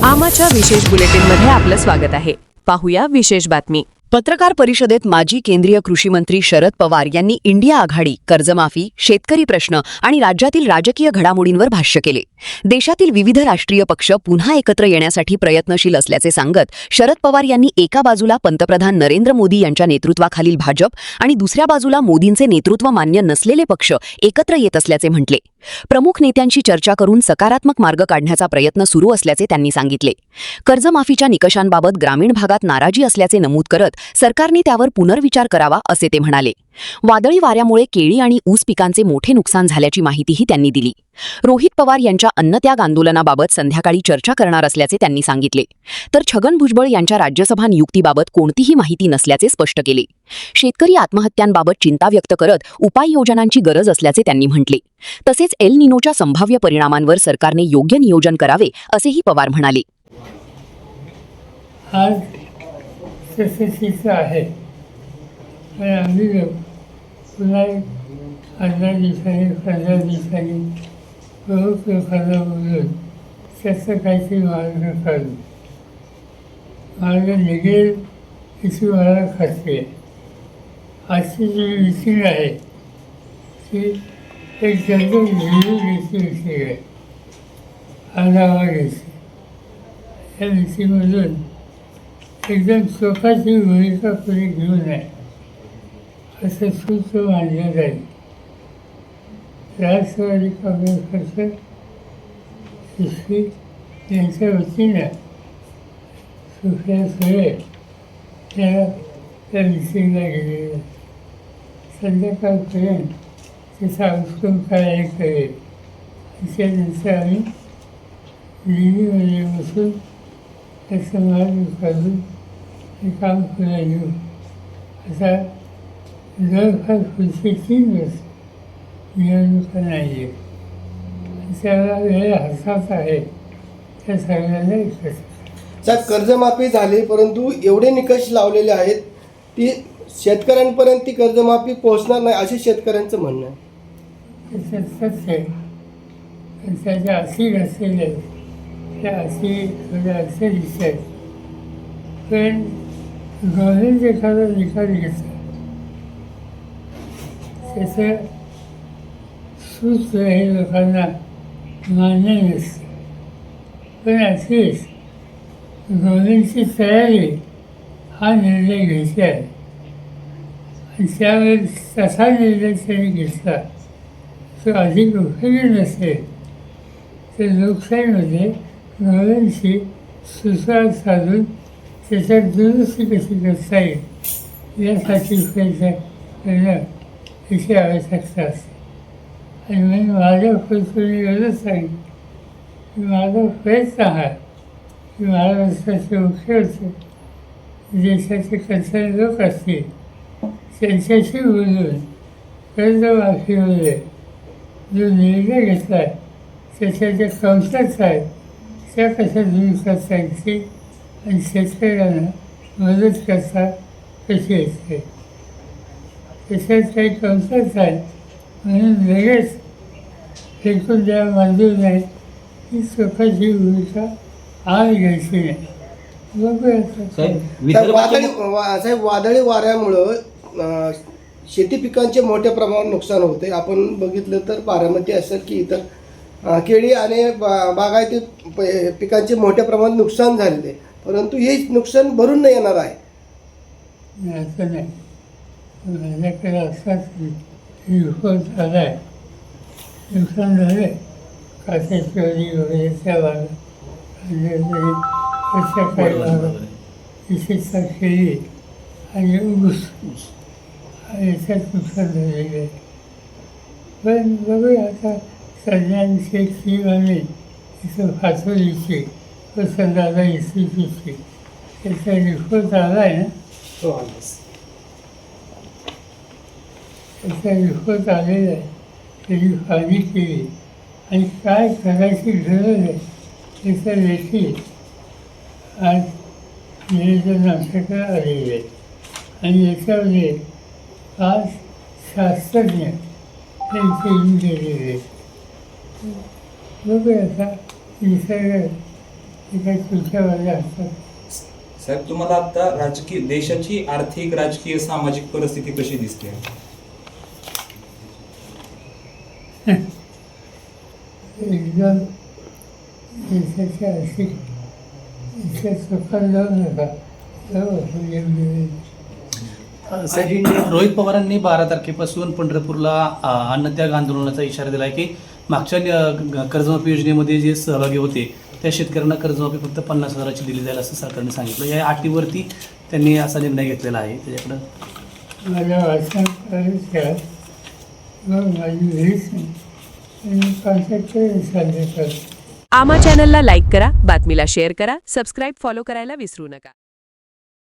आमाच्या विशेष बुलेटिनमध्ये आपलं स्वागत आहे. पाहूया विशेष बातमी. पत्रकार परिषदेत माजी केंद्रीय कृषी मंत्री शरद पवार यांनी इंडिया आघाडी, कर्जमाफी, शेतकरी प्रश्न आणि राज्यातील राजकीय घडामोडींवर भाष्य केले. देशातील विविध राष्ट्रीय पक्ष पुन्हा एकत्र येण्यासाठी प्रयत्नशील असल्याचे सांगत शरद पवार यांनी एका बाजूला पंतप्रधान नरेंद्र मोदी यांच्या नेतृत्वाखालील भाजप आणि दुसऱ्या बाजूला मोदींचे नेतृत्व मान्य नसलेले पक्ष एकत्र येत असल्याचे म्हटले. प्रमुख नेत्यांशी चर्चा करून सकारात्मक मार्ग काढण्याचा प्रयत्न सुरू असल्याचे त्यांनी सांगितले. कर्जमाफीच्या निकषांबाबत ग्रामीण भागात नाराजी असल्याचे नमूद करत सरकारने त्यावर पुनर्विचार करावा असे ते म्हणाले. वादळी वाऱ्यामुळे केळी आणि ऊस पिकांचे मोठे नुकसान झाल्याची माहितीही त्यांनी दिली. रोहित पवार यांच्या अन्नत्याग आंदोलनाबाबत संध्याकाळी चर्चा करणार असल्याचे त्यांनी सांगितले. तर छगन भुजबळ यांच्या राज्यसभा नियुक्तीबाबत कोणतीही माहिती नसल्याचे स्पष्ट केले. शेतकरी आत्महत्यांबाबत चिंता व्यक्त करत उपाययोजनांची गरज असल्याचे त्यांनी म्हटले. तसेच एल निनोच्या संभाव्य परिणामांवर सरकारने योग्य नियोजन करावे असेही पवार म्हणाले. आज आहे पण आम्ही पुन्हा 15 दिवसांनी 15 दिवसांनी बहुत लोकांना बोलून त्याचं काहीतरी मार्ग काढू. मार्ग निघेल याची मला खात्री आहे. आजची जी मिटिंग आहे ती एक जनरल रिव्ह्यू घ्यायची मिटिंग आहे, आढावा घ्यायची. या मिटिंगमधून एकदम स्वतःची भूमिका पुढे घेऊ नये असं सूत्र मांडलं जाईल. राष्ट्रवादी काँग्रेस पक्ष यांच्या वतीनं सुप्रिया सुळे त्या मिटिंगला गेलेल्या संध्याकाळपर्यंत त्याचा आउटकम काय करेल. त्याच्यानंतर आम्ही दिल्लीमध्ये बसून त्याचं मार्ग काढून हे काम पुढे घेऊ. आता जवळपास पुढचे 3 वर्ष निवडणुका नाही आहे. त्याला वेळ हातात आहे त्या सगळ्यांना एकत्र. साहेब, कर्जमाफी झाली परंतु एवढे निकष लावलेले आहेत ती शेतकऱ्यांपर्यंत ती कर्जमाफी पोहोचणार नाही असे शेतकऱ्यांचं म्हणणं आहे. त्याच्यातच आहे पण त्याच्या अशी असलेल्या त्या अशी थोड्या असे दिसतात. पण गव्हर्नमेंट एखादा निकाल घेतला त्याचं सूत्र हे लोकांना मान्य नसतं. पण अशीच गव्हर्नमेंटची तयारी हा निर्णय घ्यायचा आहे आणि त्यावेळेस तसा निर्णय त्यांनी घेतला तो अधिक उपयोगी नसेल तर लोकशाहीमध्ये गव्हर्नमेंटची सुसंवाद साधून त्याच्यात दुरुस्ती कशी करता येईल यासाठी प्रयत्न करणं याची आवश्यकता असते. आणि म्हणून माझ्या फलसुनी एवढंच सांगितलं की माझा प्रयत्न हा की महाराष्ट्राचे मुख्यमंत्री देशाचे कन्सर्न लोक असतील त्यांच्याशी बोलून कर्जमाफीमध्ये जो निर्णय घेतला आहे त्याच्या ज्या कमतरता आहेत त्या कशा दूर करता येतील आणि शेतकऱ्यांना मदत करता कशी येते. त्याच्यात काही कमतरता आहे म्हणून लगेच फेकून द्या मंजूर नाही ही स्वतःची भूमिका आज घ्यायची नाही. साहेब, वादळी वाऱ्यामुळं शेती पिकांचे मोठ्या प्रमाणात नुकसान होते. आपण बघितलं तर बारामती असेल की इतर केळी आणि बागायती पिकांचे मोठ्या प्रमाणात नुकसान झालेले, परंतु हे नुकसान भरून नाही येणार आहे. असं नाही. माझ्याकडे असाच रिपोर्ट झाला आहे. नुकसान झाले कासेश्वरी वगैरे त्या भागात अशा काही भागात विशेषतः केळी आणि ऊस याच्यात नुकसान झालेलं आहे. पण बघूया आता सध्याची एक स्कीम आली तिथं फासोलीची व संदादा इन्स्टिट्यूटची त्याचा रिपोर्ट आला आहे ना. त्याचा रिपोर्ट आलेला आहे. त्याची पाहणी केली आणि काय करायची गरज आहे त्याच्या लेखी आज नियोजन आमच्याकडे आलेले आहे. आणि याच्यामध्ये आज शास्त्रज्ञ त्यांचे गेलेले आहेत. बघूया आता निसर्ग त्याच्या तुमच्यामध्ये असतात. साहेब तुम्हाला आता राजकीय देशाची आर्थिक राजकीय सामाजिक परिस्थिती कशी दिसते? एकदम देशाच्या आर्थिक इतक्या चुका जाऊ नका साहेब, रोहित पवारांनी 12 तारखेपासून पंढरपूरला अन्नत्याग आंदोलनाचा इशारा दिला आहे की मागच्या कर्जमाफी योजनेमध्ये जे सहभागी होते त्या शेतकऱ्यांना कर्जमाफी फक्त 50,000ची दिली जाईल असं सरकारने सांगितलं. या अटीवरती त्यांनी असा निर्णय घेतलेला आहे. त्याच्याकडं मला वाचन करायचं मग माझी हेच नाही आणि कॉन्सॅप्ट चालले करतो. आमा चॅनलला लाईक करा, बातमीला शेअर करा, सबस्क्राईब फॉलो करायला विसरू नका.